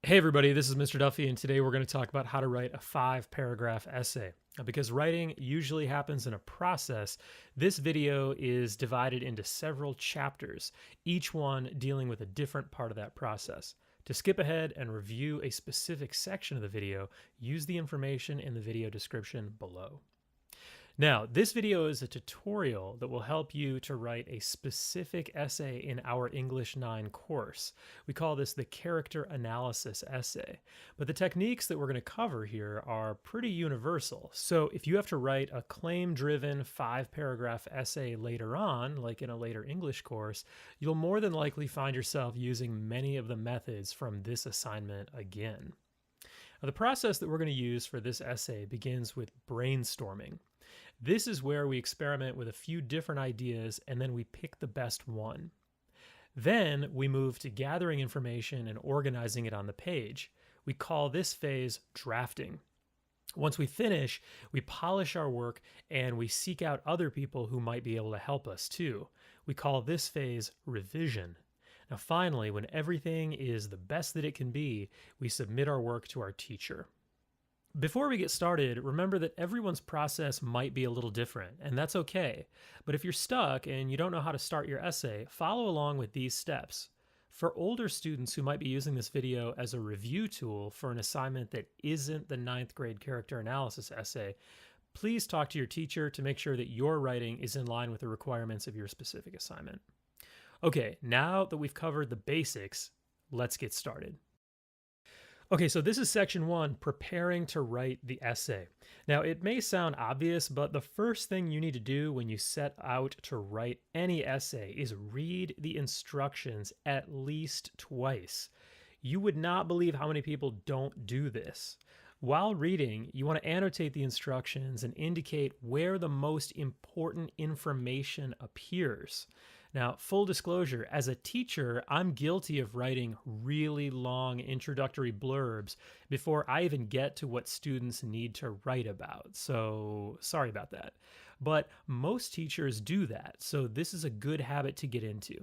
Hey everybody, this is Mr. Duffy, and today we're going to talk about how to write a 5-paragraph essay. Now, because writing usually happens in a process, this video is divided into several chapters, each one dealing with a different part of that process. To skip ahead and review a specific section of the video, use the information in the video description below. Now, this video is a tutorial that will help you to write a specific essay in our English 9 course. We call this the character analysis essay. But the techniques that we're going to cover here are pretty universal. So if you have to write a claim-driven 5-paragraph essay later on, like in a later English course, you'll more than likely find yourself using many of the methods from this assignment again. Now, the process that we're going to use for this essay begins with brainstorming. This is where we experiment with a few different ideas and then we pick the best one. Then we move to gathering information and organizing it on the page. We call this phase drafting. Once we finish, we polish our work and we seek out other people who might be able to help us too. We call this phase revision. Now finally, when everything is the best that it can be, we submit our work to our teacher. Before we get started, remember that everyone's process might be a little different, and that's okay. But if you're stuck and you don't know how to start your essay, follow along with these steps. For older students who might be using this video as a review tool for an assignment that isn't the 9th grade character analysis essay, please talk to your teacher to make sure that your writing is in line with the requirements of your specific assignment. Okay, now that we've covered the basics, let's get started. Okay, so this is section 1, preparing to write the essay. Now, it may sound obvious, but the first thing you need to do when you set out to write any essay is read the instructions at least twice. You would not believe how many people don't do this. While reading, you want to annotate the instructions and indicate where the most important information appears. Now, full disclosure, as a teacher, I'm guilty of writing really long introductory blurbs before I even get to what students need to write about. So sorry about that. But most teachers do that, so this is a good habit to get into.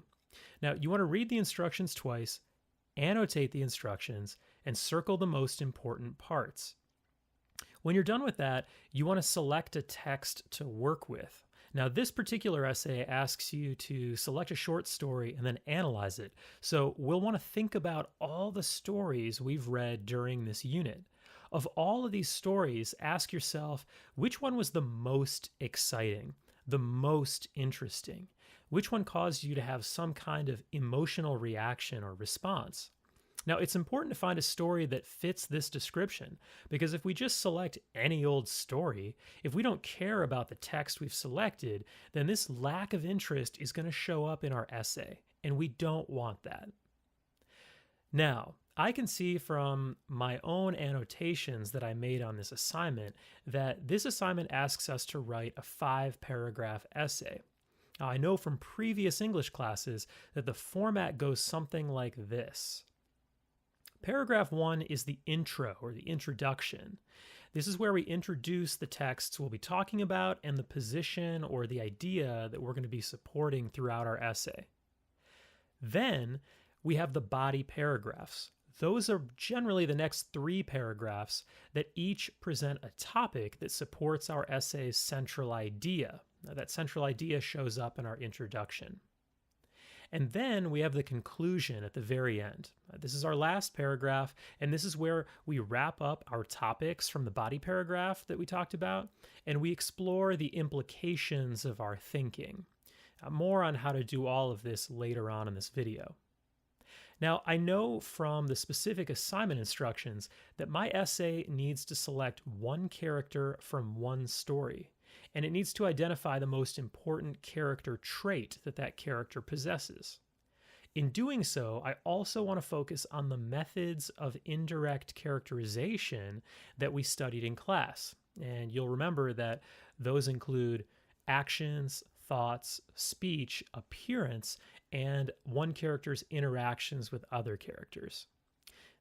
Now, you want to read the instructions twice, annotate the instructions, and circle the most important parts. When you're done with that, you want to select a text to work with. Now, this particular essay asks you to select a short story and then analyze it. So we'll want to think about all the stories we've read during this unit. Of all of these stories, ask yourself, which one was the most exciting, the most interesting? Which one caused you to have some kind of emotional reaction or response? Now, it's important to find a story that fits this description, because if we just select any old story, if we don't care about the text we've selected, then this lack of interest is going to show up in our essay, and we don't want that. Now, I can see from my own annotations that I made on this assignment that this assignment asks us to write a 5-paragraph essay. Now, I know from previous English classes that the format goes something like this. Paragraph 1 is the intro or the introduction. This is where we introduce the texts we'll be talking about and the position or the idea that we're going to be supporting throughout our essay. Then we have the body paragraphs. Those are generally the next 3 paragraphs that each present a topic that supports our essay's central idea. Now, that central idea shows up in our introduction. And then we have the conclusion at the very end. This is our last paragraph, and this is where we wrap up our topics from the body paragraph that we talked about, and we explore the implications of our thinking. More on how to do all of this later on in this video. Now, I know from the specific assignment instructions that my essay needs to select one character from one story, and it needs to identify the most important character trait that that character possesses. In doing so, I also want to focus on the methods of indirect characterization that we studied in class. And you'll remember that those include actions, thoughts, speech, appearance, and one character's interactions with other characters.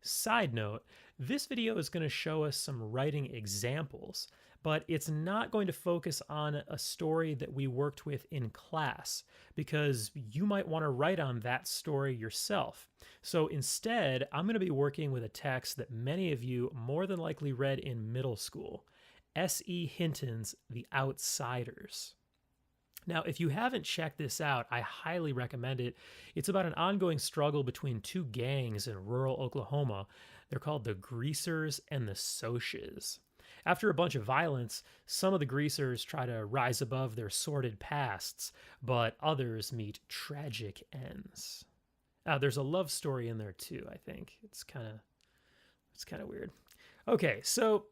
Side note, this video is going to show us some writing examples, but it's not going to focus on a story that we worked with in class because you might want to write on that story yourself. So instead, I'm going to be working with a text that many of you more than likely read in middle school, S.E. Hinton's The Outsiders. Now, if you haven't checked this out, I highly recommend it. It's about an ongoing struggle between two gangs in rural Oklahoma. They're called the Greasers and the Socs. After a bunch of violence, some of the Greasers try to rise above their sordid pasts, but others meet tragic ends. There's a love story in there too, I think. It's kind of weird. Okay, so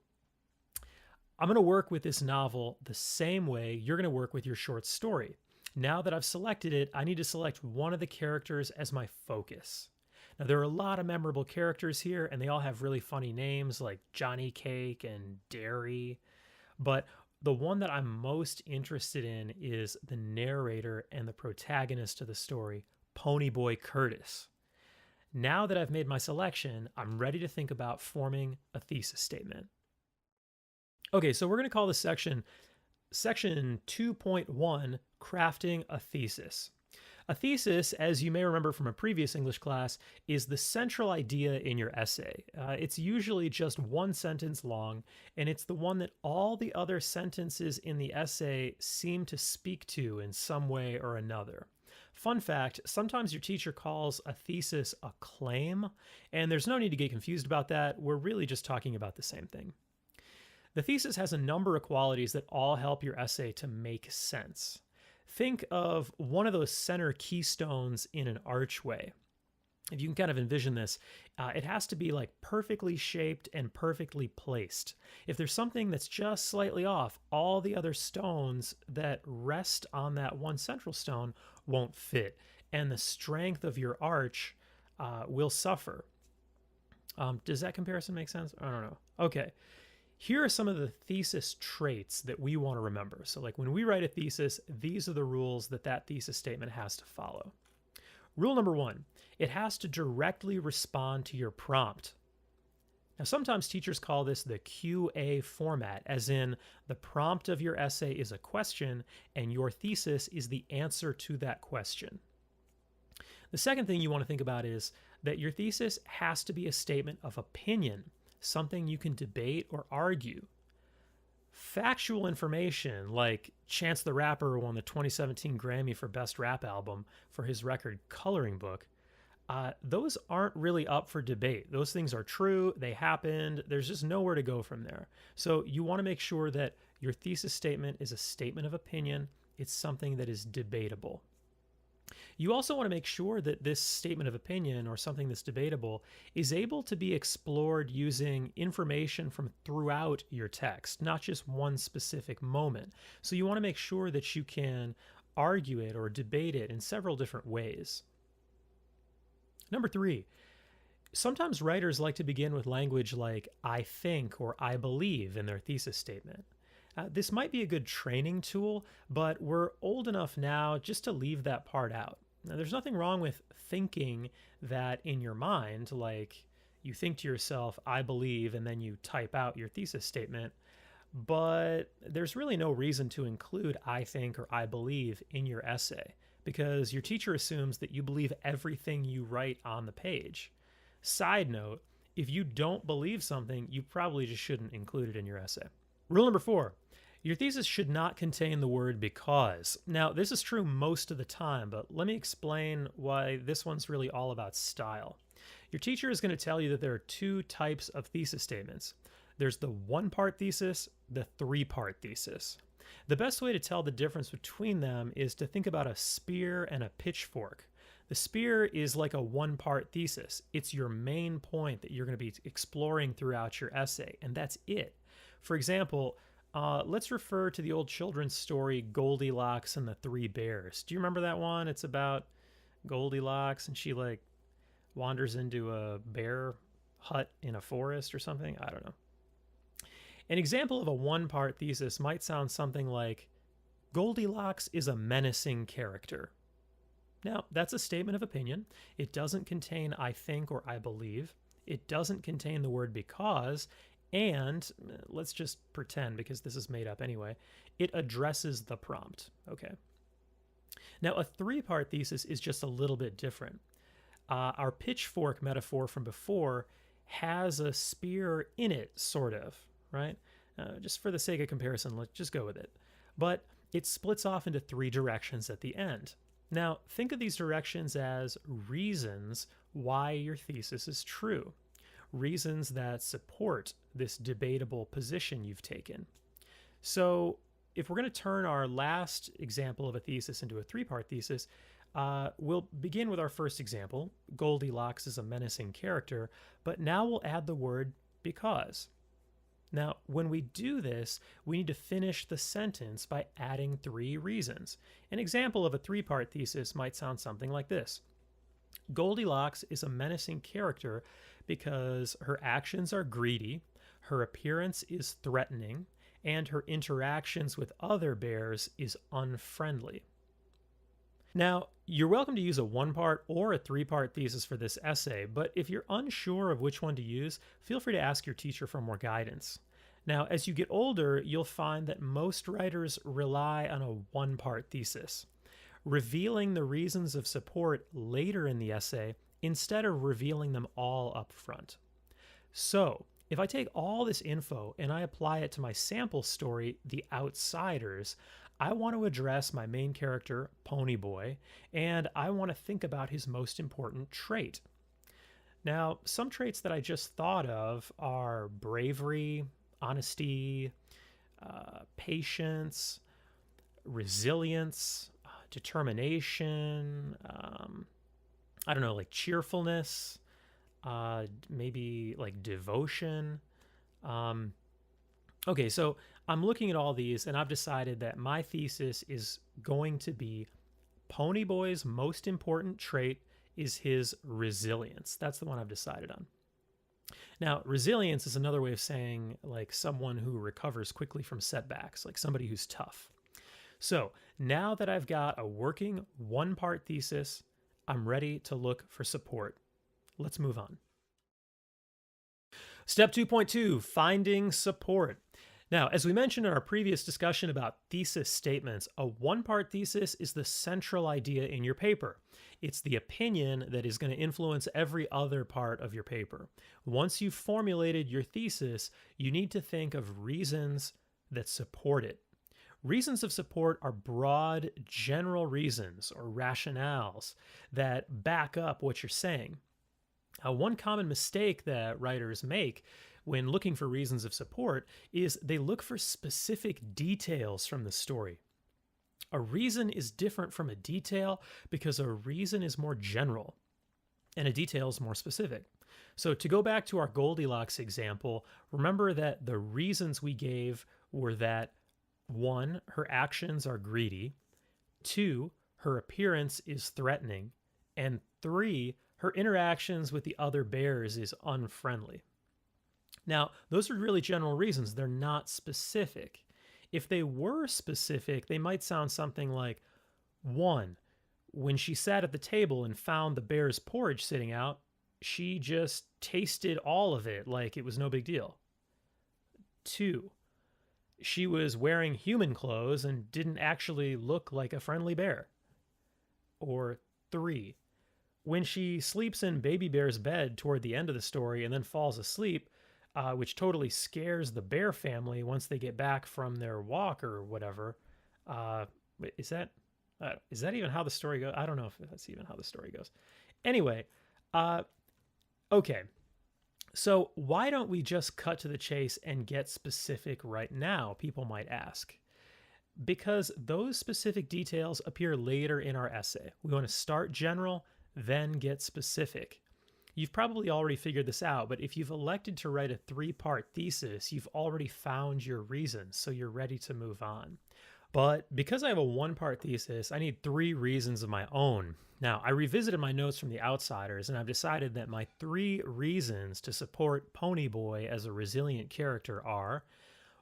I'm going to work with this novel the same way you're going to work with your short story. Now that I've selected it, I need to select one of the characters as my focus. Now, there are a lot of memorable characters here, and they all have really funny names like Johnny Cake and Derry. But the one that I'm most interested in is the narrator and the protagonist of the story, Ponyboy Curtis. Now that I've made my selection, I'm ready to think about forming a thesis statement. Okay, so we're going to call this section 2.1, Crafting a Thesis. A thesis, as you may remember from a previous English class, is the central idea in your essay. It's usually just one sentence long, and it's the one that all the other sentences in the essay seem to speak to in some way or another. Fun fact, sometimes your teacher calls a thesis a claim, and there's no need to get confused about that. We're really just talking about the same thing. The thesis has a number of qualities that all help your essay to make sense. Think of one of those center keystones in an archway. If you can kind of envision this, it has to be like perfectly shaped and perfectly placed. If there's something that's just slightly off, all the other stones that rest on that one central stone won't fit, and the strength of your arch will suffer. Does that comparison make sense? I don't know. Okay. Here are some of the thesis traits that we want to remember. So like when we write a thesis, these are the rules that thesis statement has to follow. Rule number 1, it has to directly respond to your prompt. Now, sometimes teachers call this the QA format, as in the prompt of your essay is a question and your thesis is the answer to that question. The second thing you want to think about is that your thesis has to be a statement of opinion, something you can debate or argue. Factual information like Chance the Rapper won the 2017 Grammy for Best Rap Album for his record Coloring Book, those aren't really up for debate. Those things are true, they happened, there's just nowhere to go from there. So you want to make sure that your thesis statement is a statement of opinion, it's something that is debatable. You also want to make sure that this statement of opinion or something that's debatable is able to be explored using information from throughout your text, not just one specific moment. So you want to make sure that you can argue it or debate it in several different ways. Number 3, sometimes writers like to begin with language like I think or I believe in their thesis statement. This might be a good training tool, but we're old enough now just to leave that part out. Now, there's nothing wrong with thinking that in your mind, like you think to yourself, I believe, and then you type out your thesis statement, but there's really no reason to include I think or I believe in your essay because your teacher assumes that you believe everything you write on the page. Side note, if you don't believe something, you probably just shouldn't include it in your essay. Rule number 4. Your thesis should not contain the word because. Now, this is true most of the time, but let me explain why this one's really all about style. Your teacher is going to tell you that there are 2 types of thesis statements. There's the 1-part thesis, the 3-part thesis. The best way to tell the difference between them is to think about a spear and a pitchfork. The spear is like a 1-part thesis. It's your main point that you're going to be exploring throughout your essay, and that's it. For example, let's refer to the old children's story Goldilocks and the 3 Bears. Do you remember that one? It's about Goldilocks and she like wanders into a bear hut in a forest or something. I don't know. An example of a 1-part thesis might sound something like Goldilocks is a menacing character. Now, that's a statement of opinion. It doesn't contain I think or I believe. It doesn't contain the word because, And let's just pretend, because this is made up anyway, it addresses the prompt. Okay. Now, a three-part thesis is just a little bit different. Our pitchfork metaphor from before has a spear in it, sort of, right? Just for the sake of comparison, let's just go with it. But it splits off into three directions at the end. Now, think of these directions as reasons why your thesis is true, reasons that support this debatable position you've taken. So, if we're going to turn our last example of a thesis into a three-part thesis, we'll begin with our first example. Goldilocks is a menacing character, but now we'll add the word because. Now, when we do this, we need to finish the sentence by adding three reasons. An example of a three-part thesis might sound something like this. Goldilocks is a menacing character because her actions are greedy, her appearance is threatening, and her interactions with other bears is unfriendly. Now, you're welcome to use a one-part or a three-part thesis for this essay, but if you're unsure of which one to use, feel free to ask your teacher for more guidance. Now, as you get older, you'll find that most writers rely on a one-part thesis, revealing the reasons of support later in the essay instead of revealing them all up front. So, if I take all this info and I apply it to my sample story, The Outsiders, I want to address my main character, Ponyboy, and I want to think about his most important trait. Now, some traits that I just thought of are bravery, honesty, patience, resilience, determination, I don't know, like cheerfulness, maybe like devotion. Okay, so I'm looking at all these and I've decided that my thesis is going to be Ponyboy's most important trait is his resilience. That's the one I've decided on. Now, resilience is another way of saying like someone who recovers quickly from setbacks, like somebody who's tough. So now that I've got a working one-part thesis, I'm ready to look for support. Let's move on. Step 2.2, finding support. Now, as we mentioned in our previous discussion about thesis statements, a one-part thesis is the central idea in your paper. It's the opinion that is going to influence every other part of your paper. Once you've formulated your thesis, you need to think of reasons that support it. Reasons of support are broad, general reasons or rationales that back up what you're saying. One common mistake that writers make when looking for reasons of support is they look for specific details from the story. A reason is different from a detail because a reason is more general and a detail is more specific. So to go back to our Goldilocks example, remember that the reasons we gave were that 1, her actions are greedy, 2, her appearance is threatening, and 3, her interactions with the other bears is unfriendly. Now, those are really general reasons. They're not specific. If they were specific, they might sound something like, 1, when she sat at the table and found the bear's porridge sitting out, she just tasted all of it like it was no big deal. 2, she was wearing human clothes and didn't actually look like a friendly bear. Or 3, when she sleeps in Baby Bear's bed toward the end of the story and then falls asleep, which totally scares the bear family once they get back from their walk or whatever. Is that even how the story goes? I don't know if that's even how the story goes. Anyway, okay. So why don't we just cut to the chase and get specific right now, people might ask. Because those specific details appear later in our essay. We want to start general, then get specific. You've probably already figured this out, but if you've elected to write a 3-part thesis, you've already found your reasons, so you're ready to move on. But because I have a 1-part thesis, I need 3 reasons of my own. Now, I revisited my notes from The Outsiders, and I've decided that my 3 reasons to support Ponyboy as a resilient character are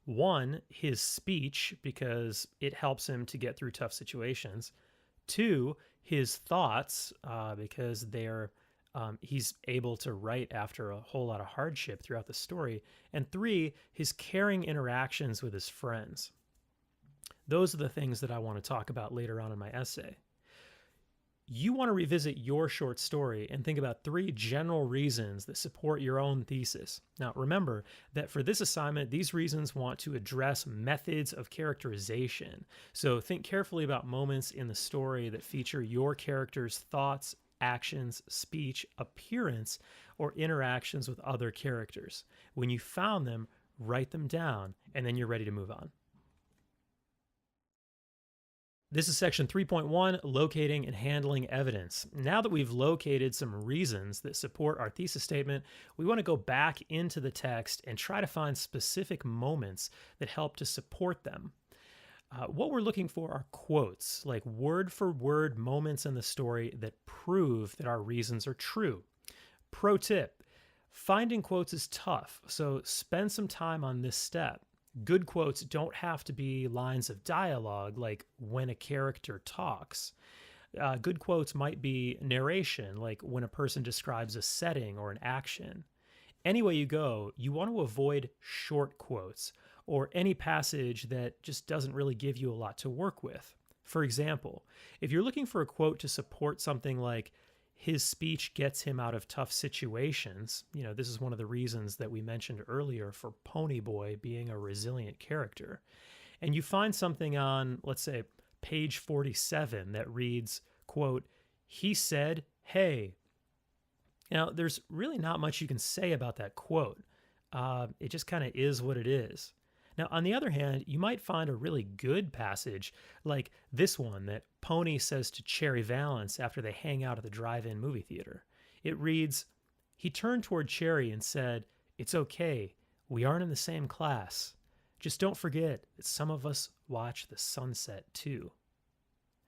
1, his speech, because it helps him to get through tough situations. 2, his thoughts, because they're He's able to write after a whole lot of hardship throughout the story. And 3, his caring interactions with his friends. Those are the things that I want to talk about later on in my essay. You want to revisit your short story and think about 3 general reasons that support your own thesis. Now, remember that for this assignment, these reasons want to address methods of characterization. So think carefully about moments in the story that feature your character's thoughts, actions, speech, appearance, or interactions with other characters. When you found them, write them down, and then you're ready to move on. This is section 3.1, locating and handling evidence. Now that we've located some reasons that support our thesis statement, we want to go back into the text and try to find specific moments that help to support them. What we're looking for are quotes, like word-for-word moments in the story that prove that our reasons are true. Pro tip, finding quotes is tough, so spend some time on this step. Good quotes don't have to be lines of dialogue like when a character talks. Good quotes might be narration, like when a person describes a setting or an action. Any way you go, you want to avoid short quotes or any passage that just doesn't really give you a lot to work with. For example, if you're looking for a quote to support something like, his speech gets him out of tough situations. This is one of the reasons that we mentioned earlier for Ponyboy being a resilient character. And you find something on, let's say, page 47 that reads, quote, he said, hey. Now, there's really not much you can say about that quote. It just kind of is what it is. Now, on the other hand, you might find a really good passage like this one that Pony says to Cherry Valance after they hang out at the drive-in movie theater. It reads, he turned toward Cherry and said, it's okay, we aren't in the same class. Just don't forget that some of us watch the sunset too.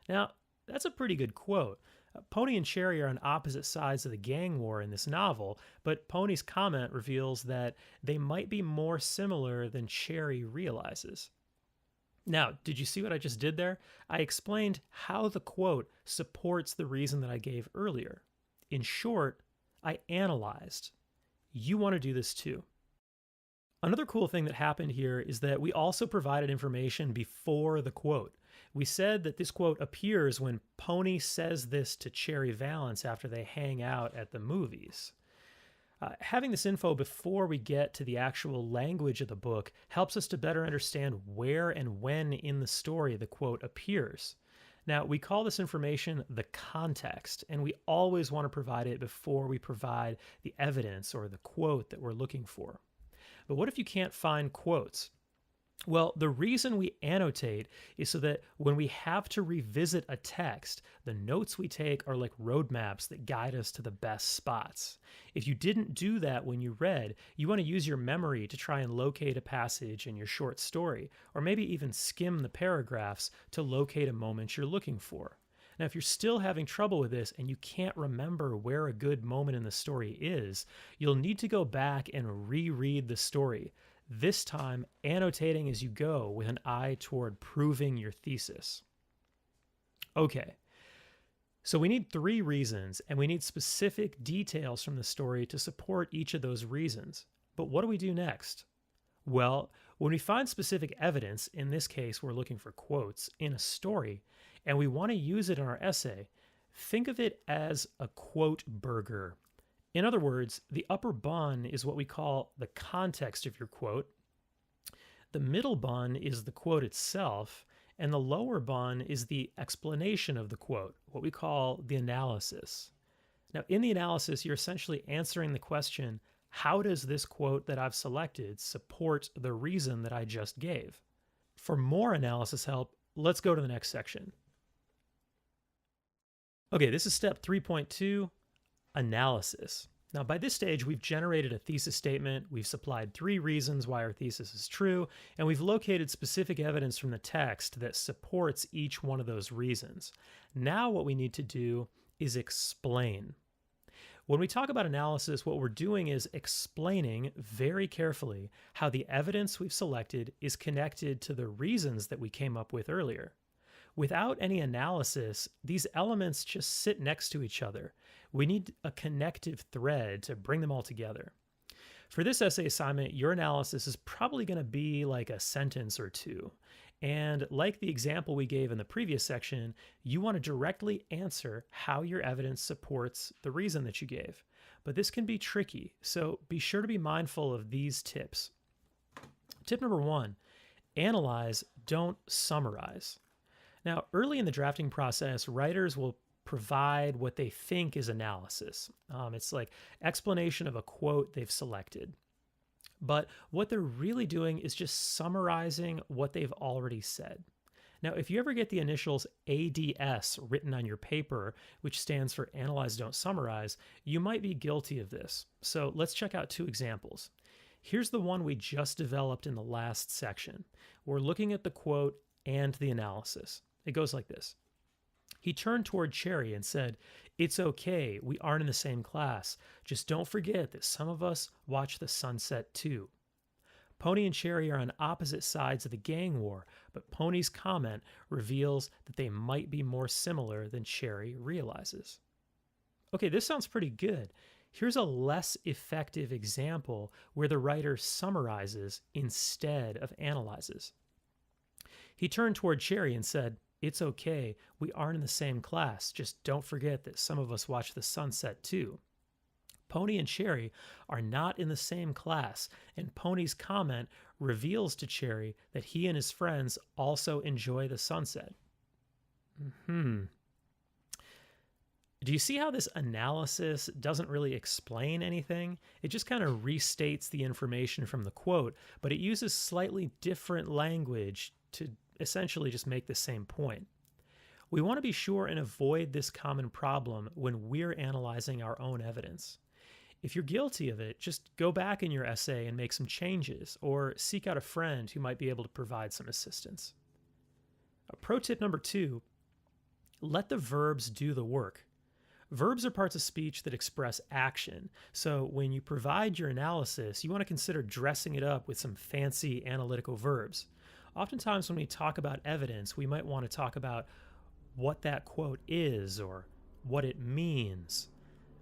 Now, that's a pretty good quote. Pony and Cherry are on opposite sides of the gang war in this novel, but Pony's comment reveals that they might be more similar than Cherry realizes. Now, did you see what I just did there? I explained how the quote supports the reason that I gave earlier. In short, I analyzed. You want to do this too. Another cool thing that happened here is that we also provided information before the quote. We said that this quote appears when Pony says this to Cherry Valance after they hang out at the movies. Having this info before we get to the actual language of the book helps us to better understand where and when in the story the quote appears. Now, we call this information the context, and we always want to provide it before we provide the evidence or the quote that we're looking for. But what if you can't find quotes? Well, the reason we annotate is so that when we have to revisit a text, the notes we take are like roadmaps that guide us to the best spots. If you didn't do that when you read, you want to use your memory to try and locate a passage in your short story, or maybe even skim the paragraphs to locate a moment you're looking for. Now, if you're still having trouble with this and you can't remember where a good moment in the story is, you'll need to go back and reread the story. This time, annotating as you go with an eye toward proving your thesis. Okay, so we need 3 reasons, and we need specific details from the story to support each of those reasons. But what do we do next? Well, when we find specific evidence, in this case we're looking for quotes, in a story, and we want to use it in our essay, think of it as a quote burger. In other words, the upper bun is what we call the context of your quote. The middle bun is the quote itself, and the lower bun is the explanation of the quote, what we call the analysis. Now, in the analysis, you're essentially answering the question, how does this quote that I've selected support the reason that I just gave? For more analysis help, let's go to the next section. Okay, this is step 3.2. Analysis. Now, by this stage, we've generated a thesis statement, we've supplied 3 reasons why our thesis is true, and we've located specific evidence from the text that supports each one of those reasons. Now what we need to do is explain. When we talk about analysis, what we're doing is explaining very carefully how the evidence we've selected is connected to the reasons that we came up with earlier. Without any analysis, these elements just sit next to each other. We need a connective thread to bring them all together. For this essay assignment, your analysis is probably going to be like a sentence or two. And like the example we gave in the previous section, you want to directly answer how your evidence supports the reason that you gave. But this can be tricky, so be sure to be mindful of these tips. Tip number 1, analyze, don't summarize. Now, early in the drafting process, writers will provide what they think is analysis. It's like explanation of a quote they've selected. But what they're really doing is just summarizing what they've already said. Now, if you ever get the initials ADS written on your paper, which stands for Analyze, Don't Summarize, you might be guilty of this. So let's check out 2 examples. Here's the one we just developed in the last section. We're looking at the quote and the analysis. It goes like this. He turned toward Cherry and said, "It's okay, we aren't in the same class. Just don't forget that some of us watch the sunset too." Pony and Cherry are on opposite sides of the gang war, but Pony's comment reveals that they might be more similar than Cherry realizes. Okay, this sounds pretty good. Here's a less effective example where the writer summarizes instead of analyzes. He turned toward Cherry and said, "It's okay, we aren't in the same class. Just don't forget that some of us watch the sunset too." Pony and Cherry are not in the same class, and Pony's comment reveals to Cherry that he and his friends also enjoy the sunset. Do you see how this analysis doesn't really explain anything? It just kind of restates the information from the quote, but it uses slightly different language to essentially just make the same point. We want to be sure and avoid this common problem when we're analyzing our own evidence. If you're guilty of it, just go back in your essay and make some changes, or seek out a friend who might be able to provide some assistance. Pro tip number 2, let the verbs do the work. Verbs are parts of speech that express action, so when you provide your analysis, you want to consider dressing it up with some fancy analytical verbs. Oftentimes when we talk about evidence, we might want to talk about what that quote is or what it means.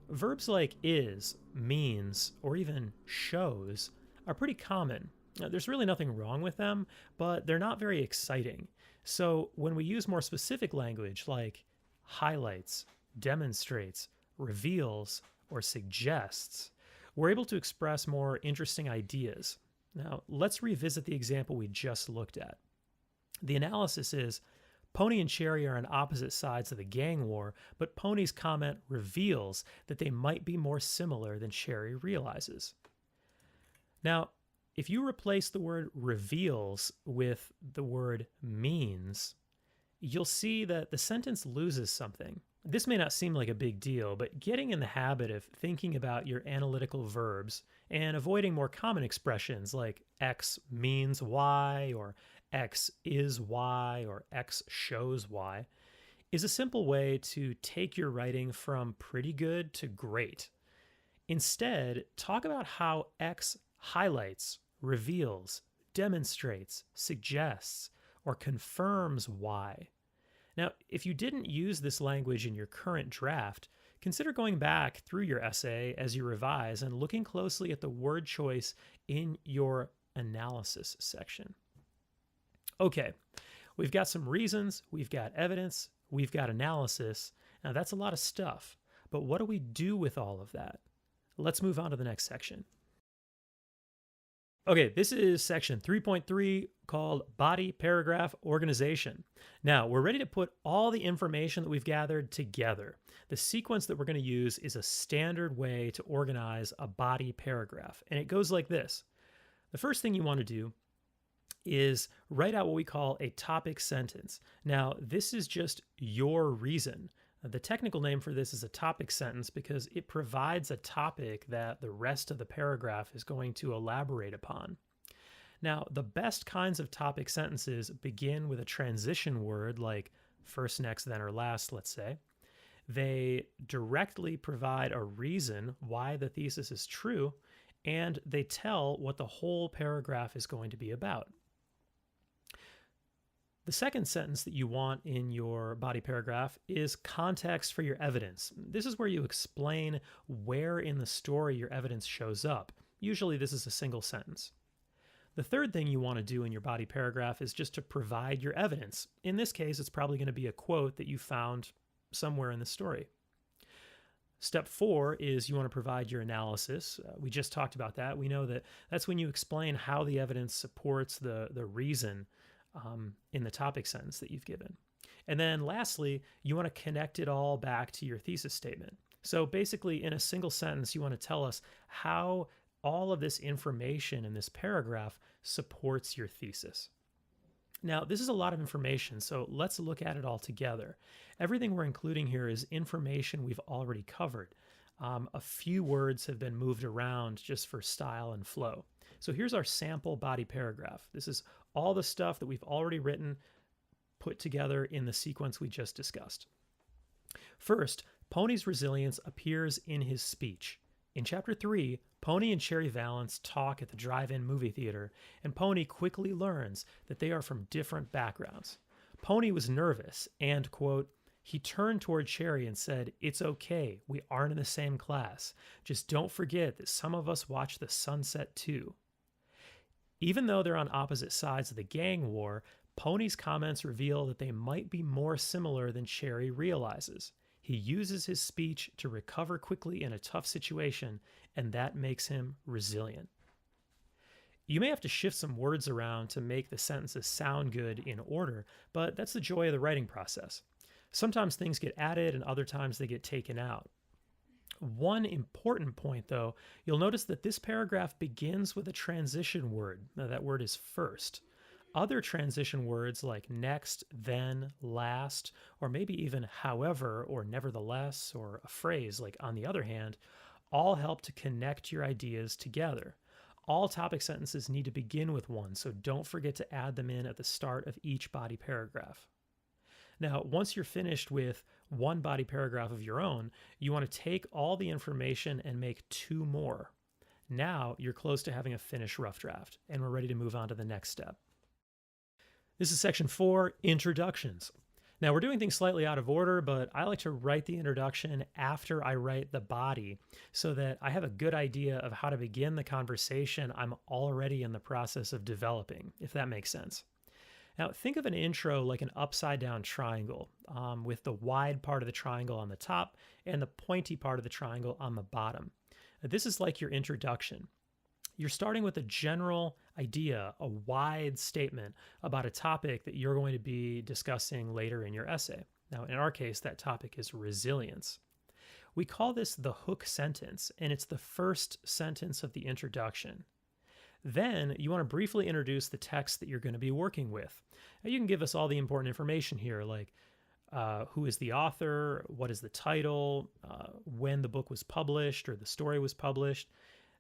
Verbs like is, means, or even shows are pretty common. Now, there's really nothing wrong with them, but they're not very exciting. So when we use more specific language like highlights, demonstrates, reveals, or suggests, we're able to express more interesting ideas. Now, let's revisit the example we just looked at. The analysis is, Pony and Cherry are on opposite sides of the gang war, but Pony's comment reveals that they might be more similar than Cherry realizes. Now, if you replace the word reveals with the word means, you'll see that the sentence loses something. This may not seem like a big deal, but getting in the habit of thinking about your analytical verbs and avoiding more common expressions like X means Y or X is Y or X shows Y is a simple way to take your writing from pretty good to great. Instead, talk about how X highlights, reveals, demonstrates, suggests, or confirms Y. Now, if you didn't use this language in your current draft, consider going back through your essay as you revise and looking closely at the word choice in your analysis section. Okay, we've got some reasons, we've got evidence, we've got analysis. Now, that's a lot of stuff, but what do we do with all of that? Let's move on to the next section. Okay, this is section 3.3 called Body Paragraph Organization. Now, we're ready to put all the information that we've gathered together. The sequence that we're going to use is a standard way to organize a body paragraph, and it goes like this. The first thing you want to do is write out what we call a topic sentence. Now, this is just your reason. The technical name for this is a topic sentence because it provides a topic that the rest of the paragraph is going to elaborate upon. Now, the best kinds of topic sentences begin with a transition word like first, next, then, or last, let's say. They directly provide a reason why the thesis is true, and they tell what the whole paragraph is going to be about. The second sentence that you want in your body paragraph is context for your evidence. This is where you explain where in the story your evidence shows up. Usually this is a single sentence. The third thing you want to do in your body paragraph is just to provide your evidence. In this case, it's probably going to be a quote that you found somewhere in the story. Step 4 is you want to provide your analysis. We just talked about that. We know that that's when you explain how the evidence supports the reason in the topic sentence that you've given. And then lastly, you want to connect it all back to your thesis statement. So basically, in a single sentence, you want to tell us how all of this information in this paragraph supports your thesis. Now, this is a lot of information, so let's look at it all together. Everything we're including here is information we've already covered. A few words have been moved around just for style and flow. So here's our sample body paragraph. This is all the stuff that we've already written, put together in the sequence we just discussed. First, Pony's resilience appears in his speech. In Chapter 3, Pony and Cherry Valance talk at the drive-in movie theater, and Pony quickly learns that they are from different backgrounds. Pony was nervous and, quote, he turned toward Cherry and said, "It's okay, we aren't in the same class. Just don't forget that some of us watch the sunset too." Even though they're on opposite sides of the gang war, Pony's comments reveal that they might be more similar than Cherry realizes. He uses his speech to recover quickly in a tough situation, and that makes him resilient. You may have to shift some words around to make the sentences sound good in order, but that's the joy of the writing process. Sometimes things get added and other times they get taken out. One important point, though, you'll notice that this paragraph begins with a transition word. Now, that word is first. Other transition words like next, then, last, or maybe even however or nevertheless, or a phrase like on the other hand, all help to connect your ideas together. All topic sentences need to begin with one, so don't forget to add them in at the start of each body paragraph. Now, once you're finished with one body paragraph of your own, you want to take all the information and make 2 more. Now you're close to having a finished rough draft, and we're ready to move on to the next step. This is section 4, introductions. Now we're doing things slightly out of order, but I like to write the introduction after I write the body so that I have a good idea of how to begin the conversation I'm already in the process of developing, if that makes sense. Now think of an intro like an upside down triangle with the wide part of the triangle on the top and the pointy part of the triangle on the bottom. This is like your introduction. You're starting with a general idea, a wide statement about a topic that you're going to be discussing later in your essay. Now, in our case, that topic is resilience. We call this the hook sentence, and it's the first sentence of the introduction. Then you want to briefly introduce the text that you're going to be working with. Now, you can give us all the important information here, like who is the author, what is the title, when the book was published or the story was published.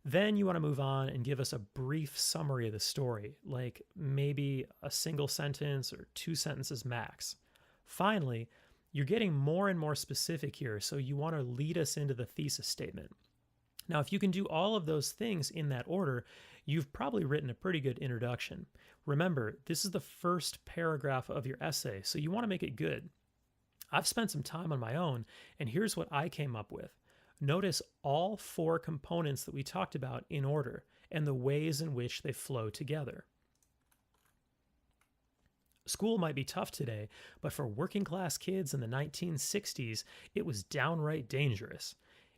Then you want to move on and give us a brief summary of the story, like maybe a single sentence or 2 sentences max. Finally, you're getting more and more specific here, so you want to lead us into the thesis statement. Now, if you can do all of those things in that order, you've probably written a pretty good introduction. Remember, this is the first paragraph of your essay, so you want to make it good. I've spent some time on my own, and here's what I came up with. Notice all 4 components that we talked about in order and the ways in which they flow together. School might be tough today, but for working class kids in the 1960s, it was downright dangerous.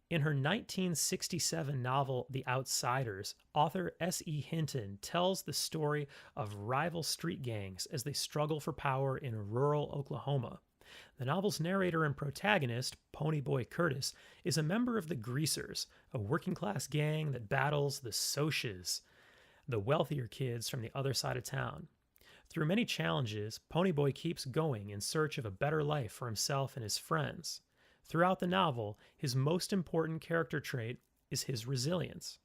In her 1967 novel, The Outsiders, author S.E. Hinton tells the story of rival street gangs as they struggle for power in rural Oklahoma. The novel's narrator and protagonist, Ponyboy Curtis, is a member of the Greasers, a working-class gang that battles the Socs, the wealthier kids from the other side of town. Through many challenges, Ponyboy keeps going in search of a better life for himself and his friends. Throughout the novel, his most important character trait is his resilience.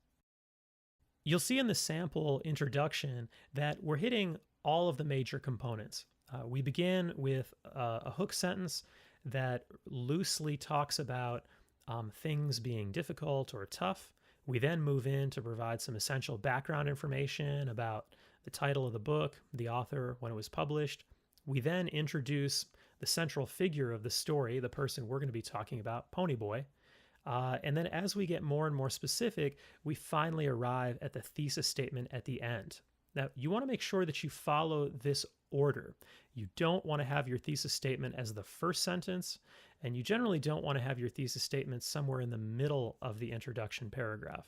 You'll see in the sample introduction that we're hitting all of the major components. We begin with a hook sentence that loosely talks about things being difficult or tough. We then move in to provide some essential background information about the title of the book, the author, when it was published, We then introduce the central figure of the story, the person we're going to be talking about, Ponyboy. And then as we get more and more specific, we finally arrive at the thesis statement at the end. Now, you want to make sure that you follow this order. You don't want to have your thesis statement as the first sentence, and you generally don't want to have your thesis statement somewhere in the middle of the introduction paragraph.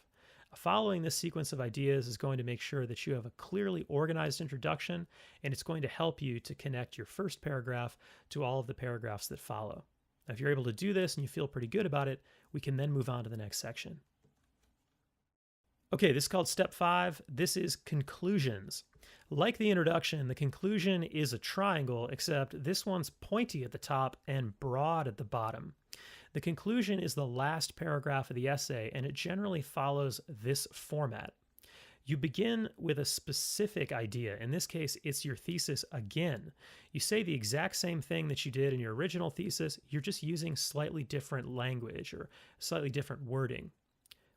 Following this sequence of ideas is going to make sure that you have a clearly organized introduction, and it's going to help you to connect your first paragraph to all of the paragraphs that follow. Now, if you're able to do this and you feel pretty good about it, we can then move on to the next section. Okay, this is called step 5. This is conclusions. Like the introduction, the conclusion is a triangle, except this one's pointy at the top and broad at the bottom. The conclusion is the last paragraph of the essay, and it generally follows this format. You begin with a specific idea. In this case, it's your thesis again. You say the exact same thing that you did in your original thesis, you're just using slightly different language or slightly different wording.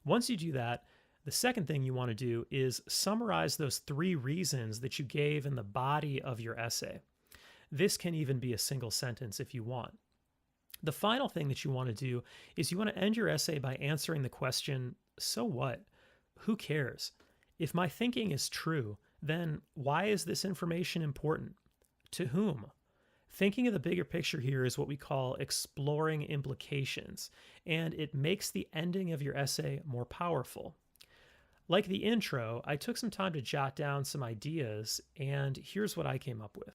Once you do that, the second thing you want to do is summarize those 3 reasons that you gave in the body of your essay. This can even be a single sentence if you want. The final thing that you want to do is you want to end your essay by answering the question, so what? Who cares? If my thinking is true, then why is this information important? To whom? Thinking of the bigger picture here is what we call exploring implications, and it makes the ending of your essay more powerful. Like the intro, I took some time to jot down some ideas, and here's what I came up with.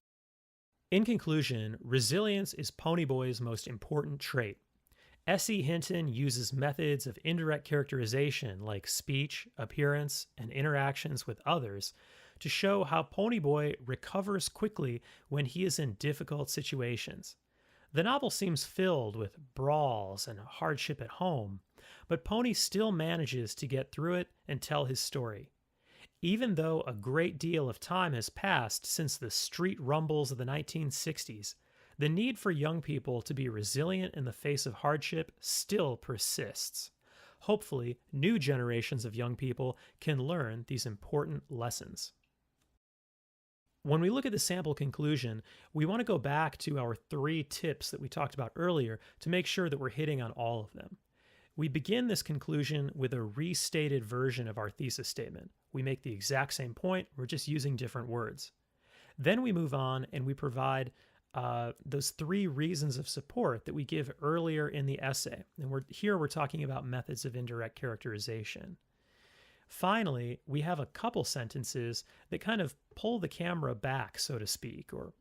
In conclusion, resilience is Ponyboy's most important trait. S.E. Hinton uses methods of indirect characterization like speech, appearance, and interactions with others to show how Ponyboy recovers quickly when he is in difficult situations. The novel seems filled with brawls and hardship at home, but Pony still manages to get through it and tell his story. Even though a great deal of time has passed since the street rumbles of the 1960s, the need for young people to be resilient in the face of hardship still persists. Hopefully, new generations of young people can learn these important lessons. When we look at the sample conclusion, we want to go back to our 3 tips that we talked about earlier to make sure that we're hitting on all of them. We begin this conclusion with a restated version of our thesis statement. We make the exact same point, we're just using different words. Then we move on and we provide those 3 reasons of support that we give earlier in the essay. And we're talking about methods of indirect characterization. Finally, we have a couple sentences that kind of pull the camera back, so to speak, or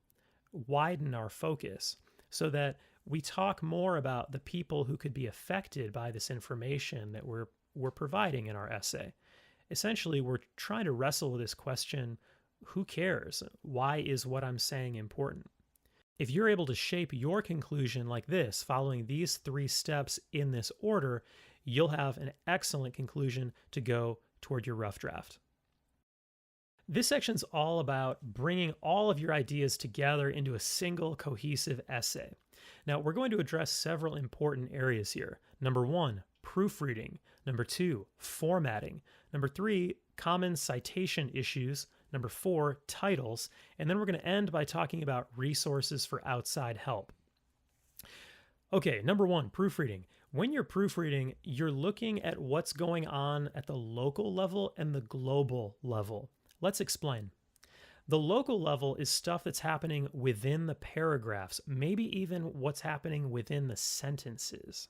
widen our focus so that we talk more about the people who could be affected by this information that we're providing in our essay. Essentially, we're trying to wrestle with this question, who cares? Why is what I'm saying important? If you're able to shape your conclusion like this, following these 3 steps in this order, you'll have an excellent conclusion to go toward your rough draft. This section's all about bringing all of your ideas together into a single cohesive essay. Now, we're going to address several important areas here. Number 1, proofreading. Number 2, formatting. Number 3, common citation issues. Number 4, titles. And then we're going to end by talking about resources for outside help. Okay, number 1, proofreading. When you're proofreading, you're looking at what's going on at the local level and the global level. Let's explain. The local level is stuff that's happening within the paragraphs, maybe even what's happening within the sentences.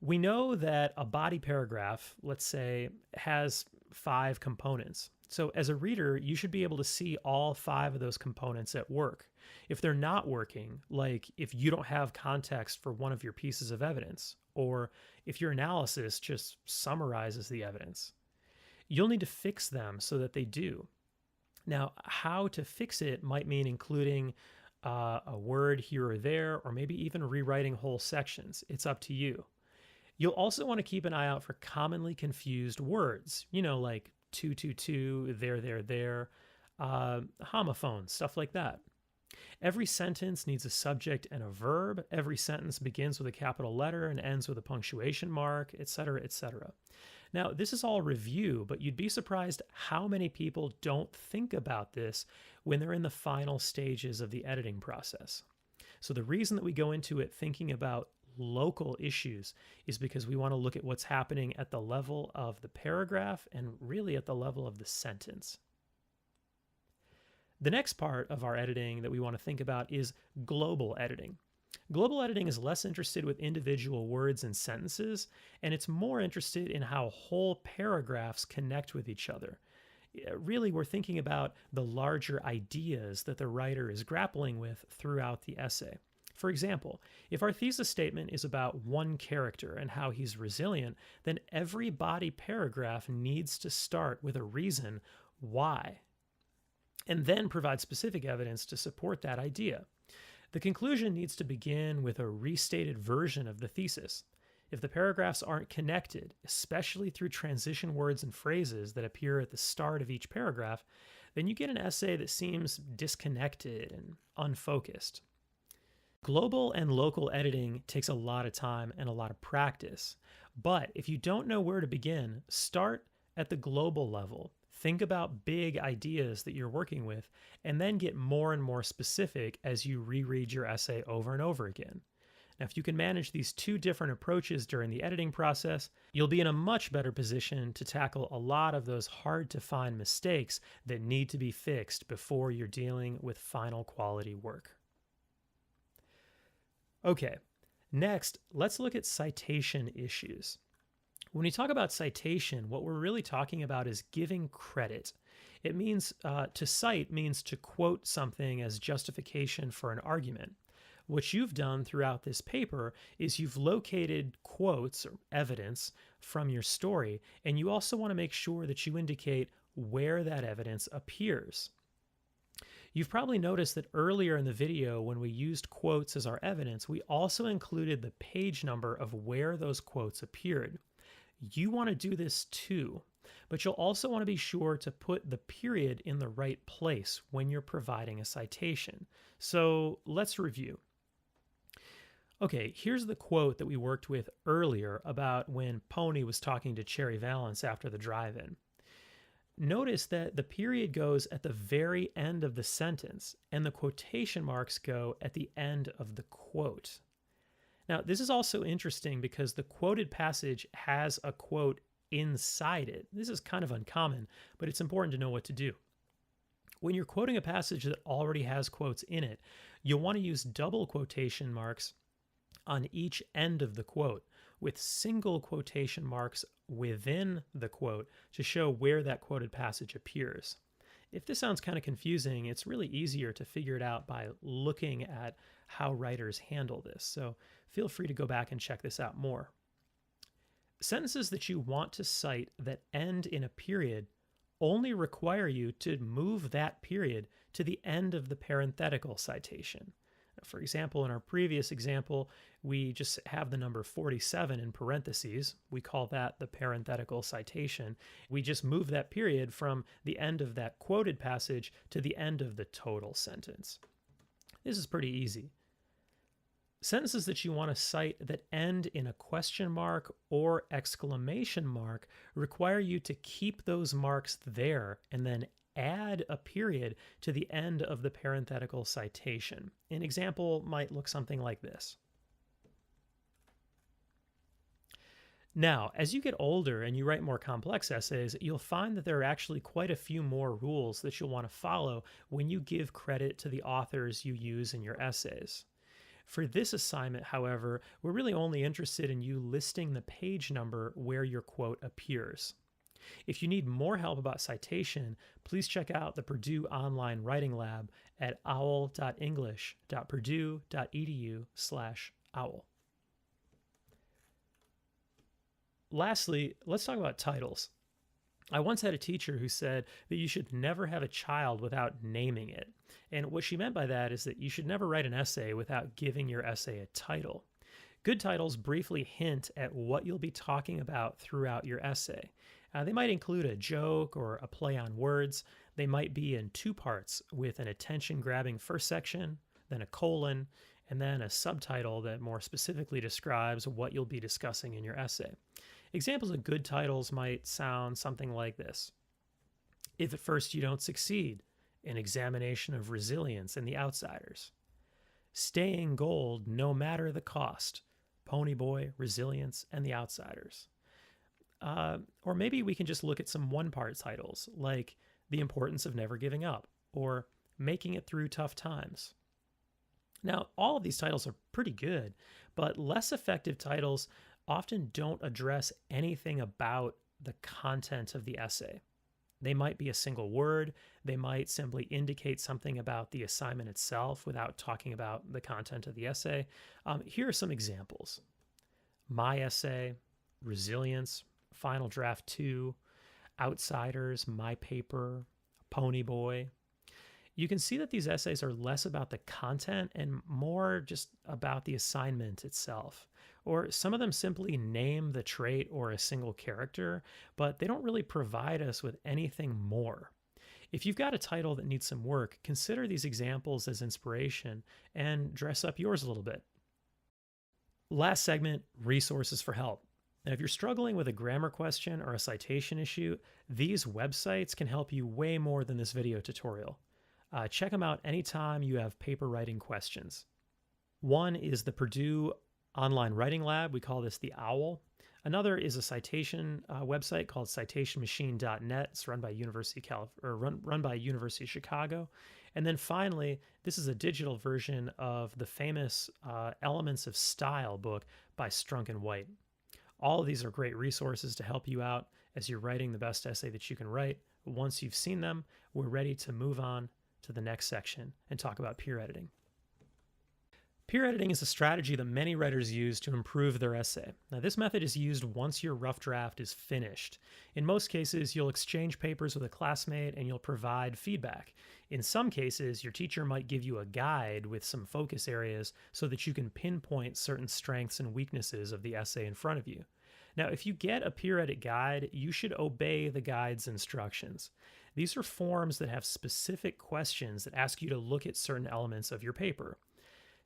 We know that a body paragraph, let's say, has 5 components. So as a reader, you should be able to see all 5 of those components at work. If they're not working, like if you don't have context for one of your pieces of evidence, or if your analysis just summarizes the evidence, you'll need to fix them so that they do. Now, how to fix it might mean including a word here or there, or maybe even rewriting whole sections. It's up to you. You'll also want to keep an eye out for commonly confused words, like 222, there, homophone, stuff like that. Every sentence needs a subject and a verb. Every sentence begins with a capital letter and ends with a punctuation mark, etc., etc. Now, this is all review, but you'd be surprised how many people don't think about this when they're in the final stages of the editing process. So, the reason that we go into it thinking about local issues is because we want to look at what's happening at the level of the paragraph and really at the level of the sentence. The next part of our editing that we want to think about is global editing. Global editing is less interested with individual words and sentences, and it's more interested in how whole paragraphs connect with each other. Really, we're thinking about the larger ideas that the writer is grappling with throughout the essay. For example, if our thesis statement is about one character and how he's resilient, then every body paragraph needs to start with a reason why, and then provide specific evidence to support that idea. The conclusion needs to begin with a restated version of the thesis. If the paragraphs aren't connected, especially through transition words and phrases that appear at the start of each paragraph, then you get an essay that seems disconnected and unfocused. Global and local editing takes a lot of time and a lot of practice. But if you don't know where to begin, start at the global level. Think about big ideas that you're working with, and then get more and more specific as you reread your essay over and over again. Now, if you can manage these two different approaches during the editing process, you'll be in a much better position to tackle a lot of those hard-to-find mistakes that need to be fixed before you're dealing with final quality work. Okay, next, let's look at citation issues. When we talk about citation, what we're really talking about is giving credit. It means to cite means to quote something as justification for an argument. What you've done throughout this paper is you've located quotes or evidence from your story, and you also want to make sure that you indicate where that evidence appears. You've probably noticed that earlier in the video when we used quotes as our evidence, we also included the page number of where those quotes appeared. You want to do this too, but you'll also want to be sure to put the period in the right place when you're providing a citation. So let's review. Okay, here's the quote that we worked with earlier about when Pony was talking to Cherry Valance after the drive-in. Notice that the period goes at the very end of the sentence, and the quotation marks go at the end of the quote. Now, this is also interesting because the quoted passage has a quote inside it. This is kind of uncommon, but it's important to know what to do. When you're quoting a passage that already has quotes in it, you'll want to use double quotation marks on each end of the quote with single quotation marks within the quote to show where that quoted passage appears. If this sounds kind of confusing, it's really easier to figure it out by looking at how writers handle this. So feel free to go back and check this out more. Sentences that you want to cite that end in a period only require you to move that period to the end of the parenthetical citation. For example, in our previous example, we just have the number 47 in parentheses. We call that the parenthetical citation. We just move that period from the end of that quoted passage to the end of the total sentence. This is pretty easy. Sentences that you want to cite that end in a question mark or exclamation mark require you to keep those marks there and then add a period to the end of the parenthetical citation. An example might look something like this. Now, as you get older and you write more complex essays, you'll find that there are actually quite a few more rules that you'll want to follow when you give credit to the authors you use in your essays. For this assignment, however, we're really only interested in you listing the page number where your quote appears. If you need more help about citation, please check out the Purdue Online Writing Lab at owl.english.purdue.edu/owl. Lastly, let's talk about titles. I once had a teacher who said that you should never have a child without naming it. And what she meant by that is that you should never write an essay without giving your essay a title. Good titles briefly hint at what you'll be talking about throughout your essay. They might include a joke or a play on words. They might be in two parts with an attention-grabbing first section, then a colon, and then a subtitle that more specifically describes what you'll be discussing in your essay. Examples of good titles might sound something like this: If at first you don't succeed, an examination of resilience and the outsiders. Staying gold no matter the cost, Ponyboy, resilience, and the outsiders. Or maybe we can just look at some one-part titles like The Importance of Never Giving Up or Making It Through Tough Times. Now, all of these titles are pretty good, but less effective titles often don't address anything about the content of the essay. They might be a single word, they might simply indicate something about the assignment itself without talking about the content of the essay. Here are some examples: My Essay, Resilience, Final Draft 2, Outsiders, My Paper, Ponyboy. You can see that these essays are less about the content and more just about the assignment itself. Or some of them simply name the trait or a single character, but they don't really provide us with anything more. If you've got a title that needs some work, consider these examples as inspiration and dress up yours a little bit. Last segment, resources for help. Now, if you're struggling with a grammar question or a citation issue, these websites can help you way more than this video tutorial. Check them out anytime you have paper writing questions. One is the Purdue Online Writing Lab. We call this the OWL. Another is a citation website called citationmachine.net. It's run by run by University of Chicago. And then finally, this is a digital version of the famous Elements of Style book by Strunk and White. All of these are great resources to help you out as you're writing the best essay that you can write. Once you've seen them, we're ready to move on to the next section and talk about peer editing. Peer editing is a strategy that many writers use to improve their essay. Now, this method is used once your rough draft is finished. In most cases, you'll exchange papers with a classmate and you'll provide feedback. In some cases, your teacher might give you a guide with some focus areas so that you can pinpoint certain strengths and weaknesses of the essay in front of you. Now, if you get a peer edit guide, you should obey the guide's instructions. These are forms that have specific questions that ask you to look at certain elements of your paper.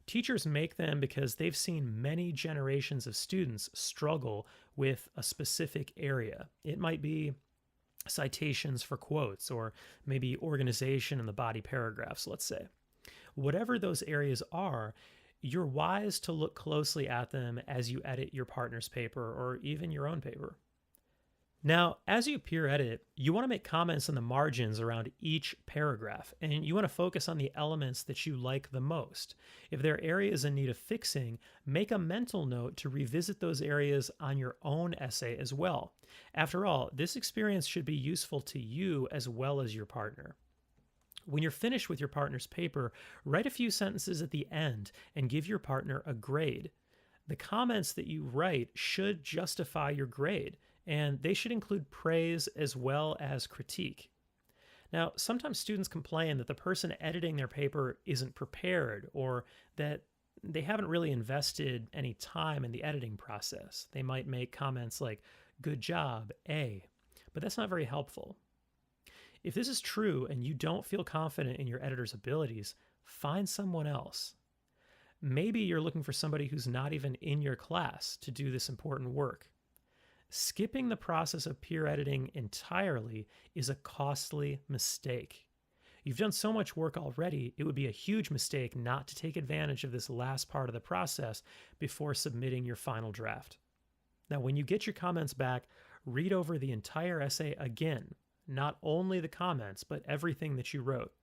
Teachers make them because they've seen many generations of students struggle with a specific area. It might be citations for quotes, or maybe organization in the body paragraphs, let's say. Whatever those areas are, you're wise to look closely at them as you edit your partner's paper or even your own paper. Now, as you peer edit, you want to make comments in the margins around each paragraph, and you want to focus on the elements that you like the most. If there are areas in need of fixing, make a mental note to revisit those areas on your own essay as well. After all, this experience should be useful to you as well as your partner. When you're finished with your partner's paper, write a few sentences at the end and give your partner a grade. The comments that you write should justify your grade, and they should include praise as well as critique. Now, sometimes students complain that the person editing their paper isn't prepared or that they haven't really invested any time in the editing process. They might make comments like, "Good job, A," but that's not very helpful. If this is true and you don't feel confident in your editor's abilities, find someone else. Maybe you're looking for somebody who's not even in your class to do this important work. Skipping the process of peer editing entirely is a costly mistake. You've done so much work already, it would be a huge mistake not to take advantage of this last part of the process before submitting your final draft. Now, when you get your comments back, read over the entire essay again, not only the comments, but everything that you wrote,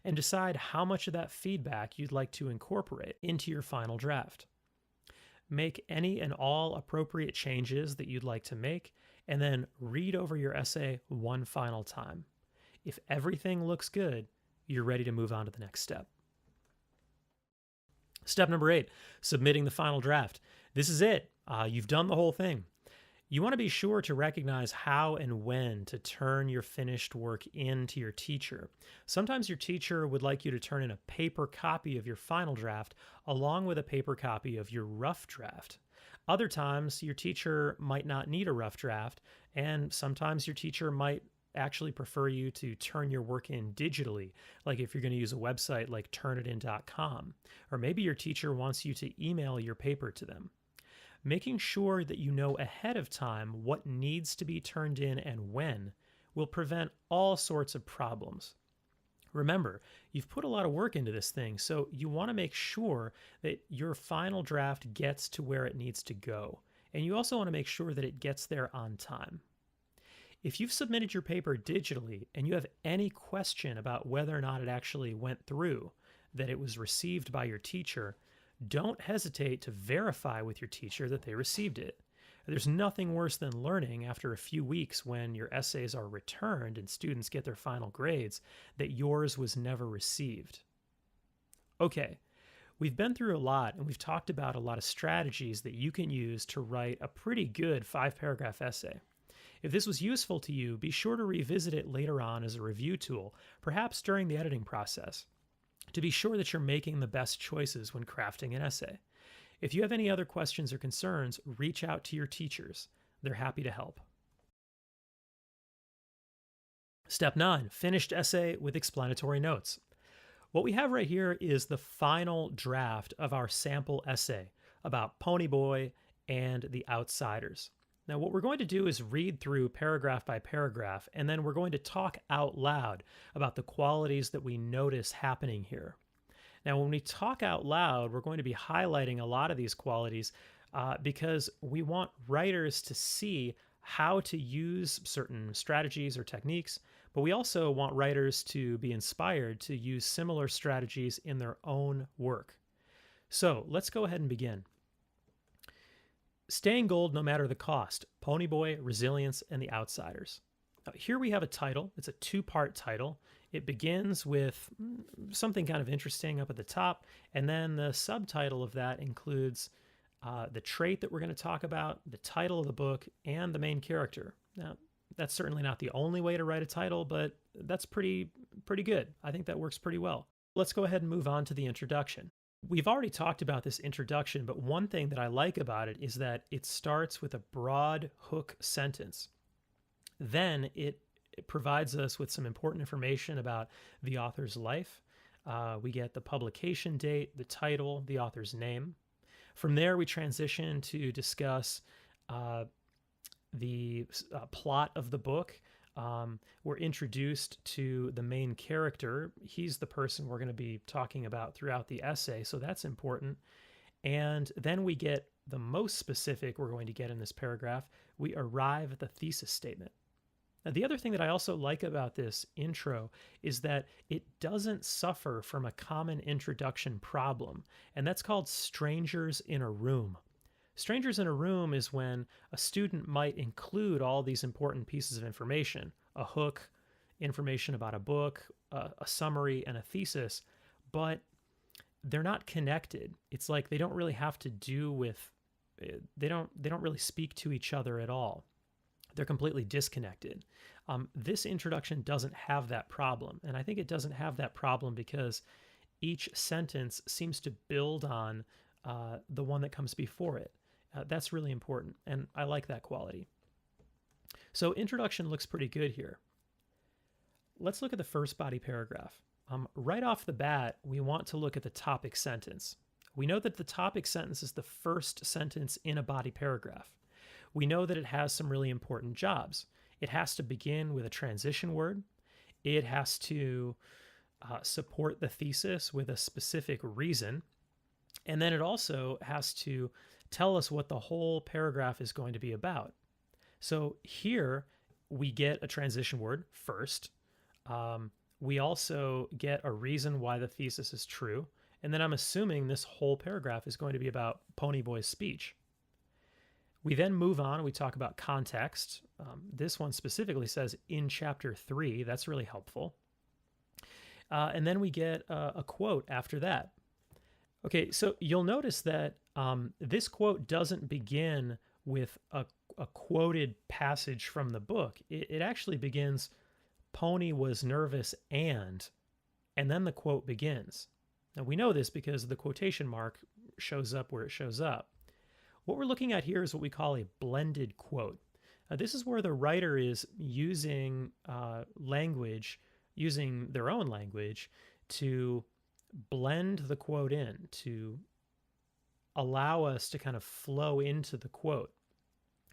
and decide how much of that feedback you'd like to incorporate into your final draft. Make any and all appropriate changes that you'd like to make, and then read over your essay one final time. If everything looks good, you're ready to move on to the next step. Step number 8, submitting the final draft. This is it. You've done the whole thing. You want to be sure to recognize how and when to turn your finished work in to your teacher. Sometimes your teacher would like you to turn in a paper copy of your final draft along with a paper copy of your rough draft. Other times, your teacher might not need a rough draft, and sometimes your teacher might actually prefer you to turn your work in digitally, like if you're going to use a website like turnitin.com, or maybe your teacher wants you to email your paper to them. Making sure that you know ahead of time what needs to be turned in and when will prevent all sorts of problems. Remember, you've put a lot of work into this thing, so you want to make sure that your final draft gets to where it needs to go. And you also want to make sure that it gets there on time. If you've submitted your paper digitally and you have any question about whether or not it actually went through, that it was received by your teacher, don't hesitate to verify with your teacher that they received it. There's nothing worse than learning after a few weeks when your essays are returned and students get their final grades that yours was never received. Okay, we've been through a lot and we've talked about a lot of strategies that you can use to write a pretty good 5-paragraph essay. If this was useful to you, be sure to revisit it later on as a review tool, perhaps during the editing process, to be sure that you're making the best choices when crafting an essay. If you have any other questions or concerns, reach out to your teachers. They're happy to help. Step 9, finished essay with explanatory notes. What we have right here is the final draft of our sample essay about Ponyboy and the Outsiders. Now, what we're going to do is read through paragraph by paragraph, and then we're going to talk out loud about the qualities that we notice happening here. Now, when we talk out loud, we're going to be highlighting a lot of these qualities because we want writers to see how to use certain strategies or techniques, but we also want writers to be inspired to use similar strategies in their own work. So let's go ahead and begin. Staying gold no matter the cost, Ponyboy, Resilience, and the Outsiders. Now, here we have a title. It's a 2-part title. It begins with something kind of interesting up at the top, and then the subtitle of that includes the trait that we're going to talk about, the title of the book, and the main character. Now, that's certainly not the only way to write a title, but that's pretty good. I think that works pretty well. Let's go ahead and move on to the introduction. We've already talked about this introduction, but one thing that I like about it is that it starts with a broad hook sentence. Then it provides us with some important information about the author's life. We get the publication date, the title, the author's name. From there, we transition to discuss the plot of the book. We're introduced to the main character. He's the person we're going to be talking about throughout the essay, so that's important. And then we get the most specific we're going to get in this paragraph. We arrive at the thesis statement. Now, the other thing that I also like about this intro is that it doesn't suffer from a common introduction problem, and that's called strangers in a room. Strangers in a room is when a student might include all these important pieces of information, a hook, information about a book, a summary, and a thesis, but they're not connected. It's like they don't really have to do with, they don't really speak to each other at all. They're completely disconnected. This introduction doesn't have that problem, and I think it doesn't have that problem because each sentence seems to build on the one that comes before it. That's really important, and I like that quality. So introduction looks pretty good here. Let's look at the first body paragraph. Right off the bat, we want to look at the topic sentence. We know that the topic sentence is the first sentence in a body paragraph. We know that it has some really important jobs. It has to begin with a transition word. It has to support the thesis with a specific reason. And then it also has to tell us what the whole paragraph is going to be about. So here we get a transition word first. We also get a reason why the thesis is true. And then I'm assuming this whole paragraph is going to be about Ponyboy's speech. We then move on and we talk about context. This one specifically says in chapter 3. That's really helpful. And then we get a quote after that. Okay, so you'll notice that this quote doesn't begin with a quoted passage from the book. It actually begins, Pony was nervous and then the quote begins. Now we know this because the quotation mark shows up where it shows up. What we're looking at here is what we call a blended quote. This is where the writer is using using their own language to blend the quote in, to allow us to kind of flow into the quote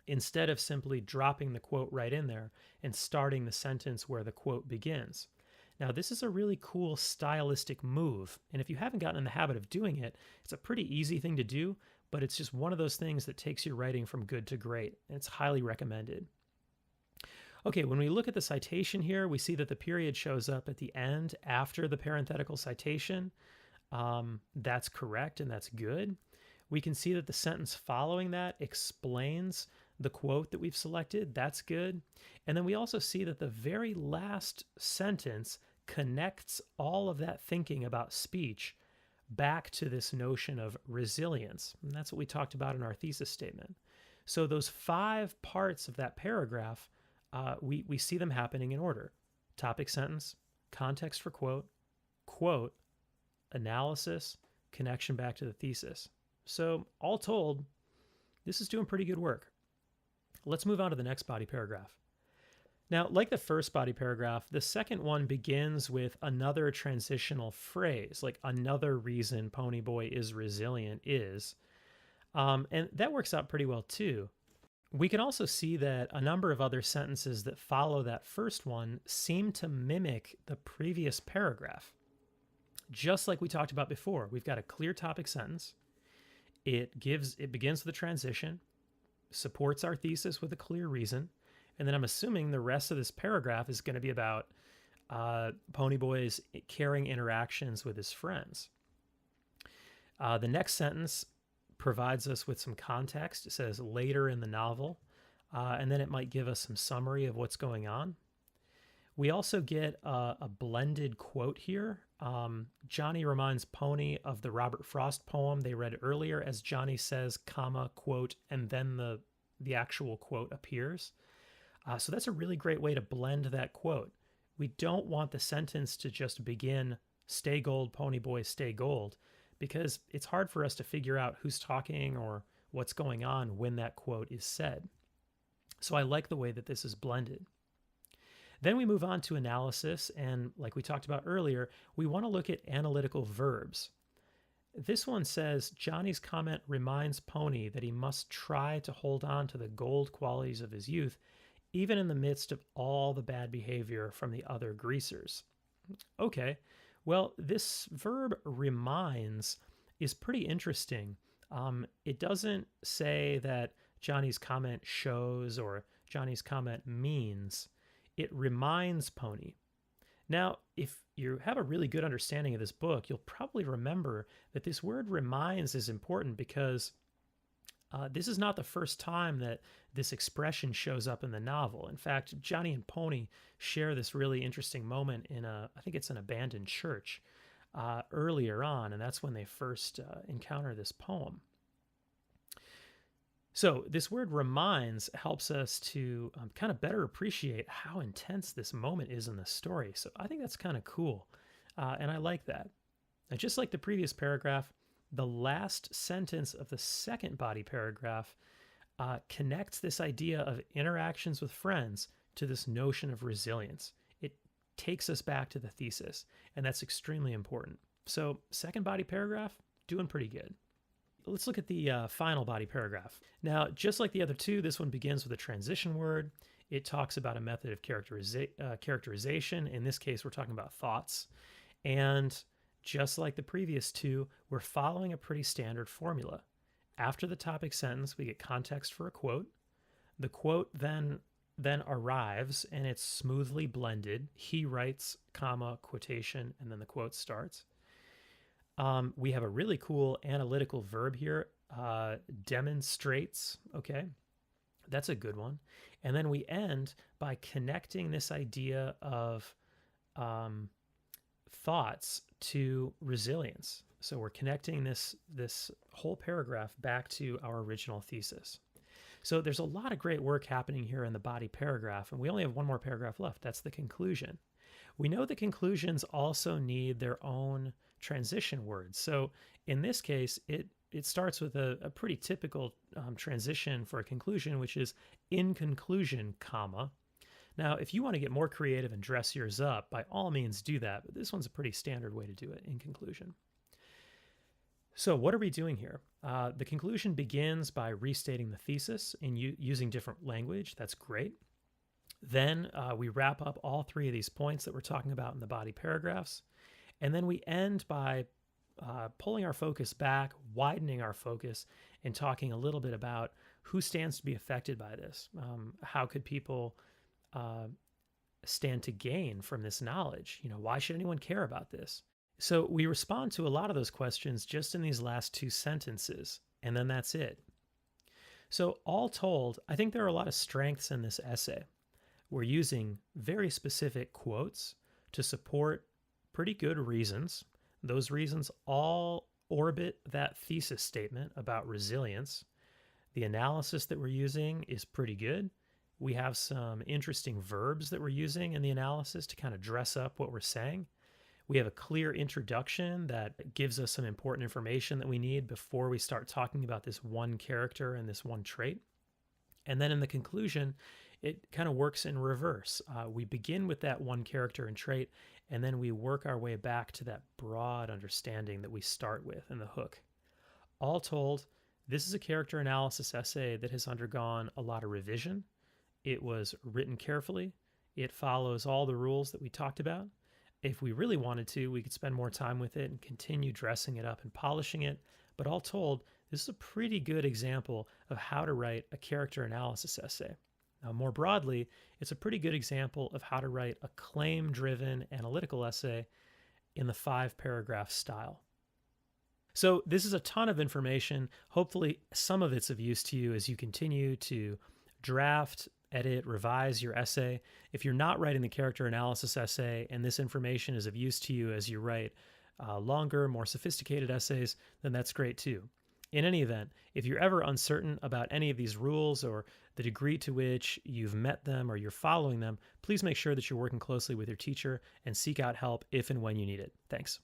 instead of simply dropping the quote right in there and starting the sentence where the quote begins. Now, this is a really cool stylistic move, and if you haven't gotten in the habit of doing it, it's a pretty easy thing to do, but it's just one of those things that takes your writing from good to great, and it's highly recommended. Okay, when we look at the citation here, we see that the period shows up at the end after the parenthetical citation. That's correct, and that's good. We can see that the sentence following that explains the quote that we've selected. That's good. And then we also see that the very last sentence connects all of that thinking about speech back to this notion of resilience. And that's what we talked about in our thesis statement. So those 5 parts of that paragraph, we see them happening in order: topic sentence, context for quote, quote, analysis, connection back to the thesis. So all told, this is doing pretty good work. Let's move on to the next body paragraph. Now, like the first body paragraph, the second one begins with another transitional phrase, like another reason Ponyboy is resilient is. And that works out pretty well too. We can also see that a number of other sentences that follow that first one seem to mimic the previous paragraph. Just like we talked about before, we've got a clear topic sentence. It begins with a transition, supports our thesis with a clear reason, and then I'm assuming the rest of this paragraph is going to be about Ponyboy's caring interactions with his friends. The next sentence provides us with some context. It says later in the novel, and then it might give us some summary of what's going on. We also get a blended quote here. Johnny reminds Pony of the Robert Frost poem they read earlier, as Johnny says, comma, quote, and then the actual quote appears. So that's a really great way to blend that quote. We don't want the sentence to just begin, stay gold, Ponyboy, stay gold, because it's hard for us to figure out who's talking or what's going on when that quote is said. So I like the way that this is blended. Then we move on to analysis, and like we talked about earlier, we want to look at analytical verbs. This one says, Johnny's comment reminds Pony that he must try to hold on to the gold qualities of his youth, even in the midst of all the bad behavior from the other greasers. Okay, well, this verb reminds is pretty interesting. It doesn't say that Johnny's comment shows or Johnny's comment means. It reminds Pony. Now, if you have a really good understanding of this book, you'll probably remember that this word reminds is important because this is not the first time that this expression shows up in the novel. In fact, Johnny and Pony share this really interesting moment in I think it's an abandoned church earlier on, and that's when they first encounter this poem. So this word reminds helps us to kind of better appreciate how intense this moment is in the story. So I think that's kind of cool, and I like that. And just like the previous paragraph, the last sentence of the second body paragraph connects this idea of interactions with friends to this notion of resilience. It takes us back to the thesis, and that's extremely important. So second body paragraph, doing pretty good. Let's look at the final body paragraph. Now, just like the other two, this one begins with a transition word. It talks about a method of characterization. In this case, we're talking about thoughts. And just like the previous two, we're following a pretty standard formula. After the topic sentence, we get context for a quote. The quote then arrives, and it's smoothly blended. He writes, comma, quotation, and then the quote starts. We have a really cool analytical verb here, demonstrates. Okay, that's a good one. And then we end by connecting this idea of thoughts to resilience. So we're connecting this whole paragraph back to our original thesis. So there's a lot of great work happening here in the body paragraph, and we only have one more paragraph left. That's the conclusion. We know the conclusions also need their own transition words. So in this case, it starts with a pretty typical transition for a conclusion, which is in conclusion, comma. Now, if you want to get more creative and dress yours up, by all means do that, but this one's a pretty standard way to do it, in conclusion. So, what are we doing here? The conclusion begins by restating the thesis in using different language. That's great. Then we wrap up all three of these points that we're talking about in the body paragraphs. And then we end by pulling our focus back, widening our focus, and talking a little bit about who stands to be affected by this. How could people stand to gain from this knowledge? Why should anyone care about this? So we respond to a lot of those questions just in these last two sentences, and then that's it. So, all told, I think there are a lot of strengths in this essay. We're using very specific quotes to support pretty good reasons. Those reasons all orbit that thesis statement about resilience. The analysis that we're using is pretty good. We have some interesting verbs that we're using in the analysis to kind of dress up what we're saying. We have a clear introduction that gives us some important information that we need before we start talking about this one character and this one trait. And then in the conclusion, it kind of works in reverse. We begin with that one character and trait, and then we work our way back to that broad understanding that we start with in the hook. All told, this is a character analysis essay that has undergone a lot of revision. It was written carefully. It follows all the rules that we talked about. If we really wanted to, we could spend more time with it and continue dressing it up and polishing it. But all told, this is a pretty good example of how to write a character analysis essay. Now, more broadly, it's a pretty good example of how to write a claim-driven analytical essay in the 5-paragraph style. So this is a ton of information. Hopefully, some of it's of use to you as you continue to draft, edit, revise your essay. If you're not writing the character analysis essay and this information is of use to you as you write longer, more sophisticated essays, then that's great too. In any event, if you're ever uncertain about any of these rules or the degree to which you've met them or you're following them, please make sure that you're working closely with your teacher and seek out help if and when you need it. Thanks.